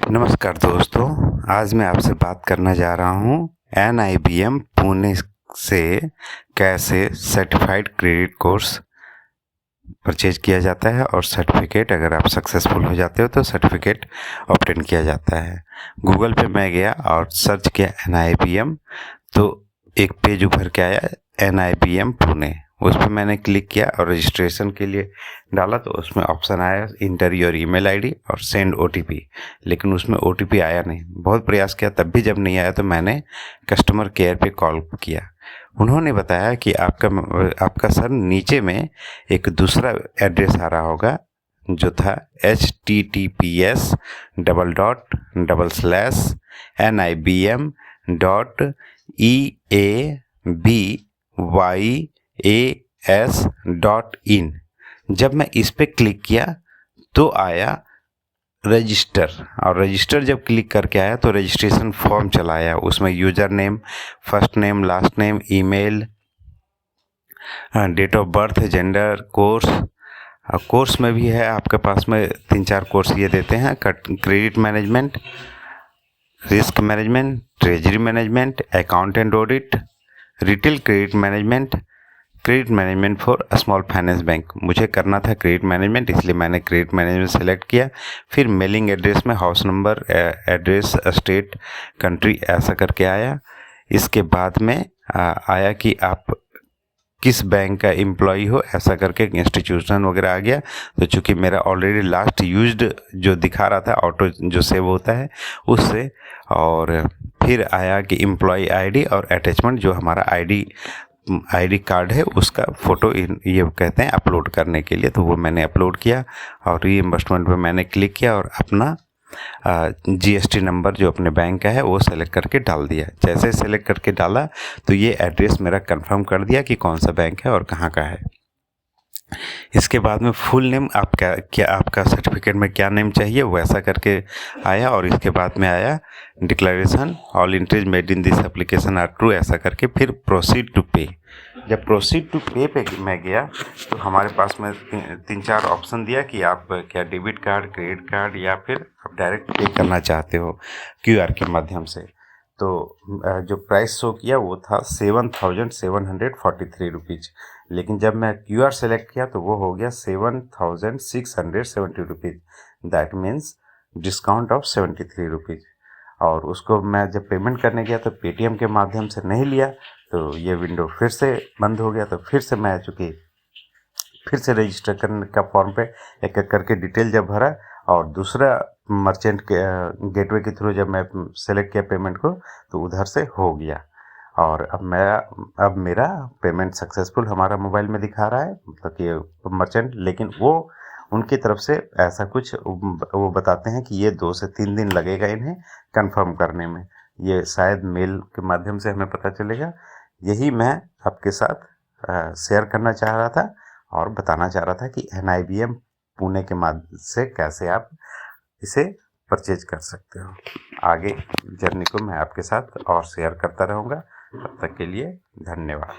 नमस्कार दोस्तों, आज मैं आपसे बात करना जा रहा हूँ NIBM पुणे से कैसे सर्टिफाइड क्रेडिट कोर्स परचेज किया जाता है और सर्टिफिकेट अगर आप सक्सेसफुल हो जाते हो तो सर्टिफिकेट ऑब्टेन किया जाता है। गूगल पे मैं गया और सर्च किया NIBM, तो एक पेज उभर के आया NIBM पुणे। उस पर मैंने क्लिक किया और रजिस्ट्रेशन के लिए डाला तो उसमें ऑप्शन आया इंटर योर ईमेल आईडी और सेंड OTP, लेकिन उसमें OTP आया नहीं। बहुत प्रयास किया तब भी जब नहीं आया तो मैंने कस्टमर केयर पे कॉल किया। उन्होंने बताया कि आपका सर नीचे में एक दूसरा एड्रेस आ रहा होगा जो था https://NIBM.eabyas.in। जब मैं इस पे क्लिक किया तो आया रजिस्टर, और रजिस्टर जब क्लिक करके आया तो रजिस्ट्रेशन फॉर्म चला आया। उसमें user name, first name, last name, email, date of birth, gender, course में भी है आपके पास में 3-4 कोर्स ये देते हैं। Credit management, risk management, treasury management, account and audit, retail credit management, credit management for small finance bank. मुझे करना था क्रेडिट मैनेजमेंट, इसलिए मैंने क्रेडिट मैनेजमेंट सेलेक्ट किया। फिर मेलिंग एड्रेस में house number, address, state, country ऐसा करके आया। इसके बाद में आया कि आप किस बैंक का एम्प्लॉई हो, ऐसा करके इंस्टीट्यूशन वगैरह आ गया। तो चूँकि मेरा ऑलरेडी लास्ट यूज्ड जो दिखा रहा था ऑटो जो सेव होता है उससे, और फिर आया कि एम्प्लॉई आईडी और अटैचमेंट जो हमारा आईडी कार्ड है उसका फ़ोटो ये कहते हैं अपलोड करने के लिए। तो वो मैंने अपलोड किया और रीइंबर्समेंट पे मैंने क्लिक किया और अपना GST नंबर जो अपने बैंक का है वो सेलेक्ट करके डाल दिया। जैसे सेलेक्ट करके डाला तो ये एड्रेस मेरा कंफर्म कर दिया कि कौन सा बैंक है और कहाँ का है। इसके बाद में फुल नेम आपका सर्टिफिकेट में क्या नेम चाहिए वैसा करके आया, और इसके बाद में आया declaration all entries made in this application are true, ऐसा करके फिर प्रोसीड टू पे। जब प्रोसीड टू पे पे मैं गया तो हमारे पास में 3-4 ऑप्शन दिया कि आप क्या डेबिट कार्ड, क्रेडिट कार्ड या फिर आप डायरेक्ट पे करना चाहते हो QR के माध्यम से। तो जो प्राइस शो किया वो था 7,743 रुपीज़, लेकिन जब मैं QR सेलेक्ट किया तो वो हो गया 7,670 rupees. That means discount of 73 rupees. और उसको मैं जब पेमेंट करने गया तो पेटीएम के माध्यम से नहीं लिया, तो ये विंडो फिर से बंद हो गया। तो फिर से मैं फिर से रजिस्टर करने का फॉर्म पे एक एक करके डिटेल जब भरा और दूसरा मर्चेंट के गेटवे के थ्रू जब मैं सेलेक्ट किया पेमेंट को तो उधर से हो गया। और अब मेरा पेमेंट सक्सेसफुल हमारा मोबाइल में दिखा रहा है, मतलब कि मर्चेंट, लेकिन वो उनकी तरफ से ऐसा कुछ वो बताते हैं कि ये 2 से 3 दिन लगेगा इन्हें कंफर्म करने में। ये शायद मेल के माध्यम से हमें पता चलेगा। यही मैं आपके साथ शेयर करना चाह रहा था और बताना चाह रहा था कि NIBM पुणे के माध्यम से कैसे आप इसे परचेज कर सकते हो। आगे जर्नी को मैं आपके साथ और शेयर करता रहूँगा। तब तक के लिए धन्यवाद।